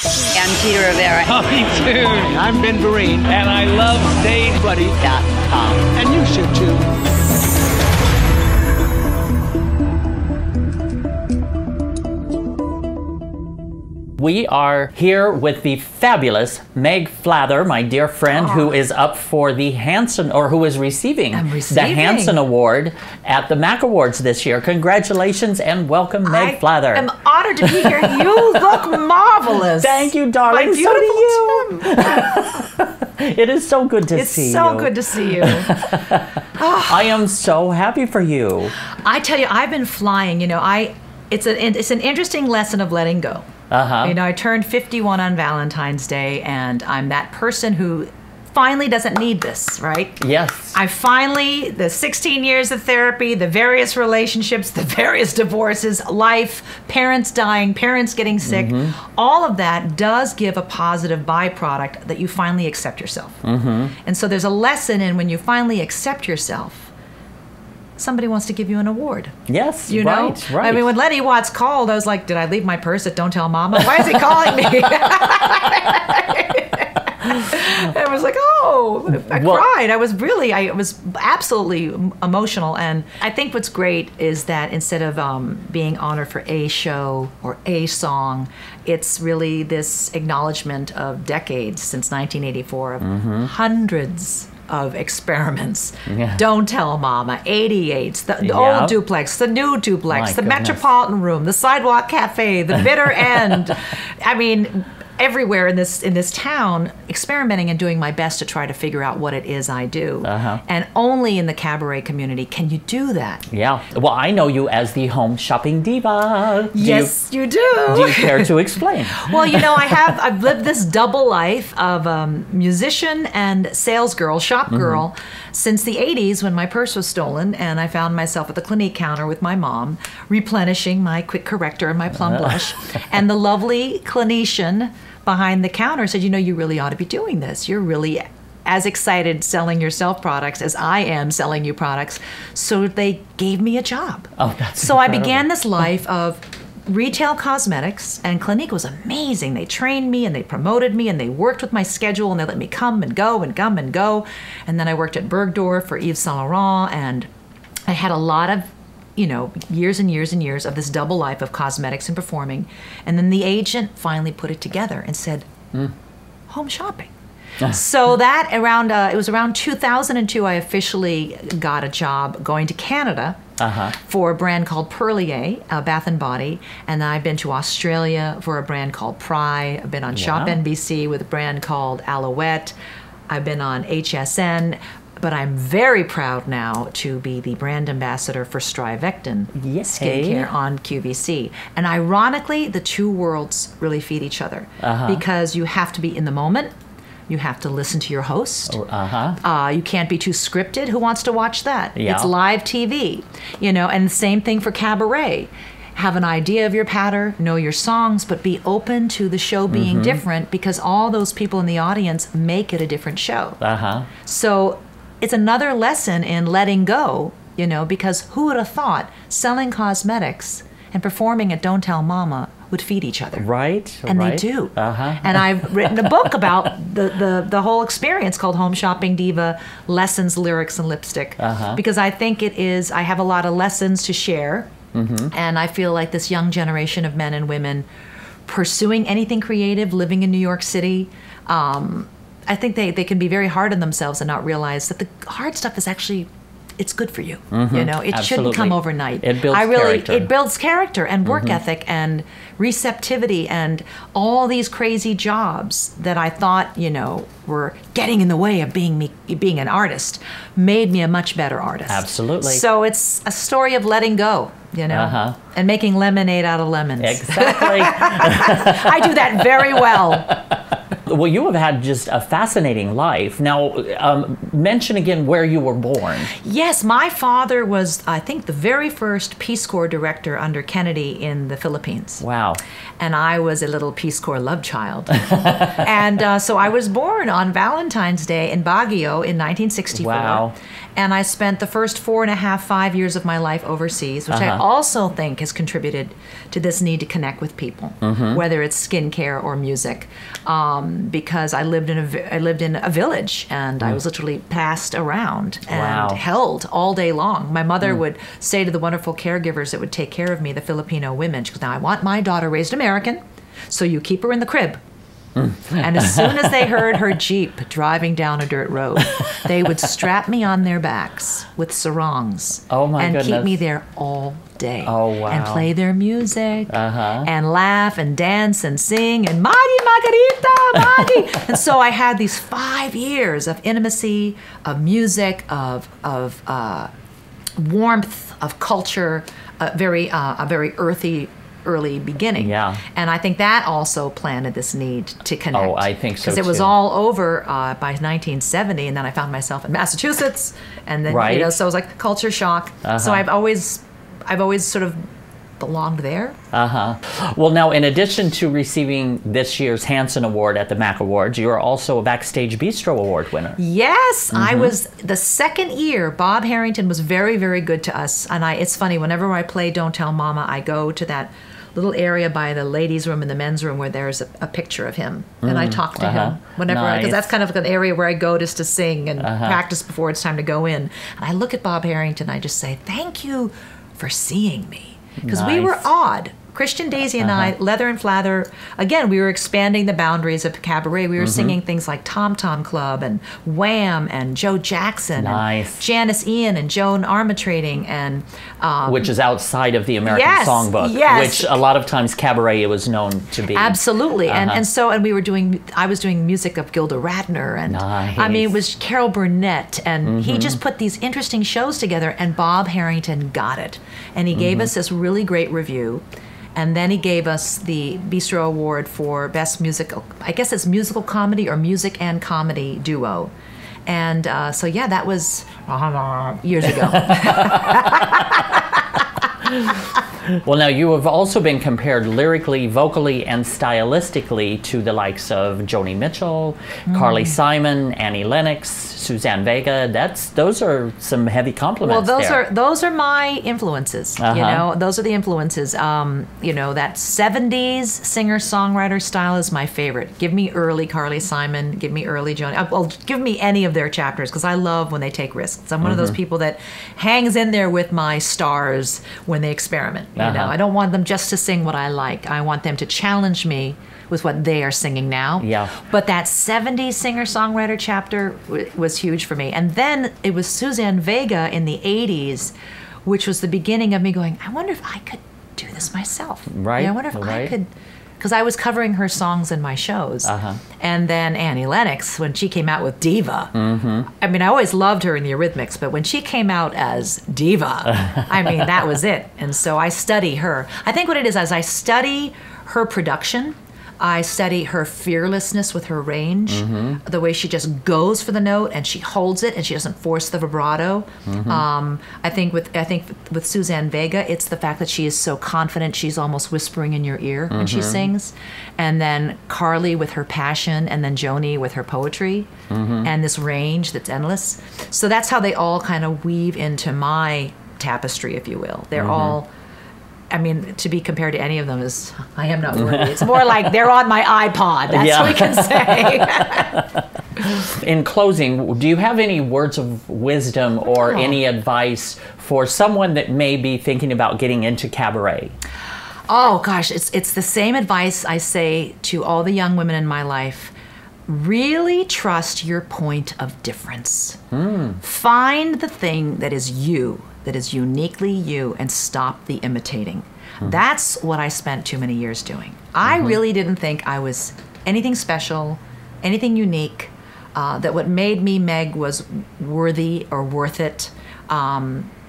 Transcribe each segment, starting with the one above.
I'm Peter Rivera. Oh, me too. I'm Ben Vereen. And I love StageBuddy.com. And you should too. We are here with the fabulous Meg Flather, my dear friend, who is up for the Hanson, or who is receiving the Hanson Award at the MAC Awards this year. Congratulations and welcome, Meg Flather. I'm honored to be here. You look marvelous. Thank you, darling. My beautiful Tim. It is so good to see you. It's so good to see you. I am so happy for you. I tell you, I've been flying. You know, it's an interesting lesson of letting go. You know, I turned 51 on Valentine's Day, and I'm that person who finally doesn't need this, right? Yes. The 16 years of therapy, the various relationships, the various divorces, life, parents dying, parents getting sick, all of that does give a positive byproduct that you finally accept yourself. And so there's a lesson in when you finally accept yourself, somebody wants to give you an award. Yes, you know? Right. I mean, when Lenny Watts called, I was like, did I leave my purse at Don't Tell Mama? Why is he calling me? I was like, oh, I cried. I was absolutely emotional. And I think what's great is that instead of being honored for a show or a song, it's really this acknowledgement of decades since 1984 of hundreds of experiments. Don't Tell Mama, 88s, the old duplex, the new duplex, the Metropolitan Room, the Sidewalk Cafe, the Bitter End. I mean, everywhere in this town, experimenting and doing my best to try to figure out what it is I do. And only in the cabaret community can you do that. Yeah. Well, I know you as the home shopping diva. Yes, you do. Do you care to explain? Well, you know, I've lived this double life of musician and sales girl, shop girl, since the 80s when my purse was stolen and I found myself at the Clinique counter with my mom, replenishing my quick corrector and my plum blush. And the lovely clinician behind the counter said, you know, you really ought to be doing this. You're really as excited selling yourself products as I am selling you products. So they gave me a job. Oh, that's so incredible. I began this life of retail cosmetics, and Clinique was amazing. They trained me and they promoted me and they worked with my schedule and they let me come and go and come and go. And then I worked at Bergdorf for Yves Saint Laurent, and I had a lot of, you know, years and years and years of this double life of cosmetics and performing. And then the agent finally put it together and said, home shopping. So that it was around 2002, I officially got a job going to Canada for a brand called Perlier, Bath & Body. And I've been to Australia for a brand called Pry. I've been on Shop NBC with a brand called Alouette. I've been on HSN. But I'm very proud now to be the brand ambassador for Strivectin skincare on QVC. And ironically, the two worlds really feed each other because you have to be in the moment. You have to listen to your host. You can't be too scripted. Who wants to watch that? It's live TV, you know. And the same thing for cabaret. Have an idea of your patter, know your songs, but be open to the show being different because all those people in the audience make it a different show. So it's another lesson in letting go, you know, because who would have thought selling cosmetics and performing at Don't Tell Mama would feed each other. Right. And they do. And I've written a book about the whole experience called Home Shopping Diva, Lessons, Lyrics, and Lipstick. Because I think I have a lot of lessons to share. And I feel like this young generation of men and women pursuing anything creative, living in New York City, I think they can be very hard on themselves and not realize that the hard stuff is actually, it's good for you. You know, it shouldn't come overnight. It builds character. It builds character and work ethic and receptivity and all these crazy jobs that I thought, you know, were getting in the way of being an artist, made me a much better artist. Absolutely. So it's a story of letting go, you know, and making lemonade out of lemons. Exactly. I do that very well. Well, you have had just a fascinating life. Now, mention again where you were born. Yes, my father was, I think, the very first Peace Corps director under Kennedy in the Philippines. Wow. And I was a little Peace Corps love child. And so I was born on Valentine's Day in Baguio in 1964. Wow. And I spent the first 5 years of my life overseas, which I also think has contributed to this need to connect with people, whether it's skincare or music. Because I lived in a village, and I was literally passed around and held all day long. My mother would say to the wonderful caregivers that would take care of me, the Filipino women, she goes, "Now I want my daughter raised American, so you keep her in the crib." And as soon as they heard her Jeep driving down a dirt road, they would strap me on their backs with sarongs and keep me there all day. Oh, wow. And play their music and laugh and dance and sing and Maggie, Margarita, Maggie. And so I had these 5 years of intimacy, of music, of warmth, of culture, a very earthy early beginning. Yeah. And I think that also planted this need to connect. Oh, I think so, because it was too. all over by 1970, and then I found myself in Massachusetts, and then so it was like culture shock. So I've always sort of belonged there. Well, now, in addition to receiving this year's Hanson Award at the MAC Awards, you are also a Backstage Bistro Award winner. Yes, I was the second year. Bob Harrington was very, very good to us, and it's funny. Whenever I play "Don't Tell Mama," I go to that little area by the ladies' room and the men's room where there's a picture of him, and I talk to him whenever, because that's kind of an area where I go just to sing and practice before it's time to go in. And I look at Bob Harrington, I just say, "Thank you for seeing me," because we were odd. Christian, Daisy, and I, Leather and Flather, again, we were expanding the boundaries of cabaret. We were singing things like Tom Tom Club and Wham and Joe Jackson and Janice Ian and Joan Armatrading and which is outside of the American Songbook, which a lot of times cabaret was known to be. Absolutely. And I was doing music of Gilda Radner, and I mean, it was Carol Burnett, and he just put these interesting shows together, and Bob Harrington got it. And he gave us this really great review. And then he gave us the Bistro Award for Best Musical, I guess it's Musical Comedy or Music and Comedy Duo. And so, yeah, that was years ago. Well, now, you have also been compared lyrically, vocally, and stylistically to the likes of Joni Mitchell, Carly Simon, Annie Lennox, Suzanne Vega. Those are some heavy compliments. Well, those are my influences. You know, those are the influences. You know, that 70s singer-songwriter style is my favorite. Give me early Carly Simon. Give me early Joni. Well, give me any of their chapters, because I love when they take risks. I'm one of those people that hangs in there with my stars when they experiment. You know, I don't want them just to sing what I like. I want them to challenge me with what they are singing now. Yeah. But that 70s singer-songwriter chapter was huge for me. And then it was Suzanne Vega in the 80s, which was the beginning of me going, I wonder if I could do this myself. Right. I wonder if I could, because I was covering her songs in my shows. And then Annie Lennox, when she came out with Diva, I mean, I always loved her in the Eurythmics, but when she came out as Diva, I mean, that was it. And so I study her. I think what it is I study her production. I study her fearlessness with her range, the way she just goes for the note and she holds it and she doesn't force the vibrato. I think with Suzanne Vega, it's the fact that she is so confident she's almost whispering in your ear when she sings. And then Carly with her passion, and then Joni with her poetry, and this range that's endless. So that's how they all kind of weave into my tapestry, if you will. They're all... I mean, to be compared to any of them is, I am not worthy. It's more like they're on my iPod. That's what we can say. In closing, do you have any words of wisdom or any advice for someone that may be thinking about getting into cabaret? Oh, gosh, it's the same advice I say to all the young women in my life. Really trust your point of difference. Find the thing that is you, that is uniquely you, and stop the imitating. That's what I spent too many years doing. I really didn't think I was anything special, anything unique, that what made me Meg was worthy or worth it.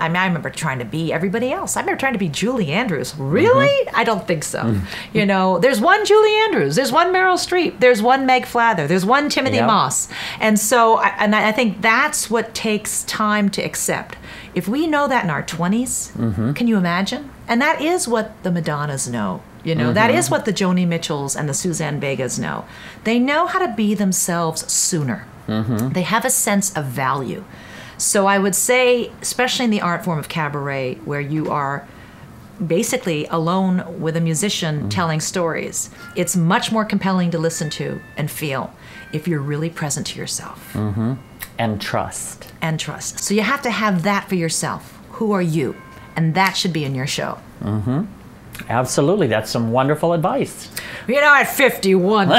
I mean, I remember trying to be everybody else. I remember trying to be Julie Andrews. Really? I don't think so. You know, there's one Julie Andrews. There's one Meryl Streep. There's one Meg Flather. There's one Timothy Moss. And so, I think that's what takes time to accept. If we know that in our 20s, can you imagine? And that is what the Madonnas know. You know, that is what the Joni Mitchells and the Suzanne Vegas know. They know how to be themselves sooner. They have a sense of value. So I would say, especially in the art form of cabaret, where you are basically alone with a musician telling stories, it's much more compelling to listen to and feel if you're really present to yourself. And trust. And trust. So you have to have that for yourself. Who are you? And that should be in your show. Absolutely. That's some wonderful advice. You know, at 51,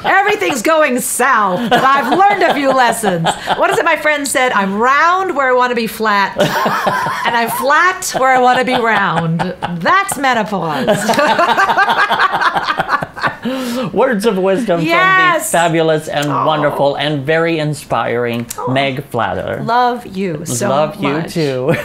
everything's going south. But I've learned a few lessons. What is it my friend said? I'm round where I want to be flat, and I'm flat where I want to be round. That's menopause. Words of wisdom from the fabulous and wonderful and very inspiring Meg Flather. Love you so much. Love you too.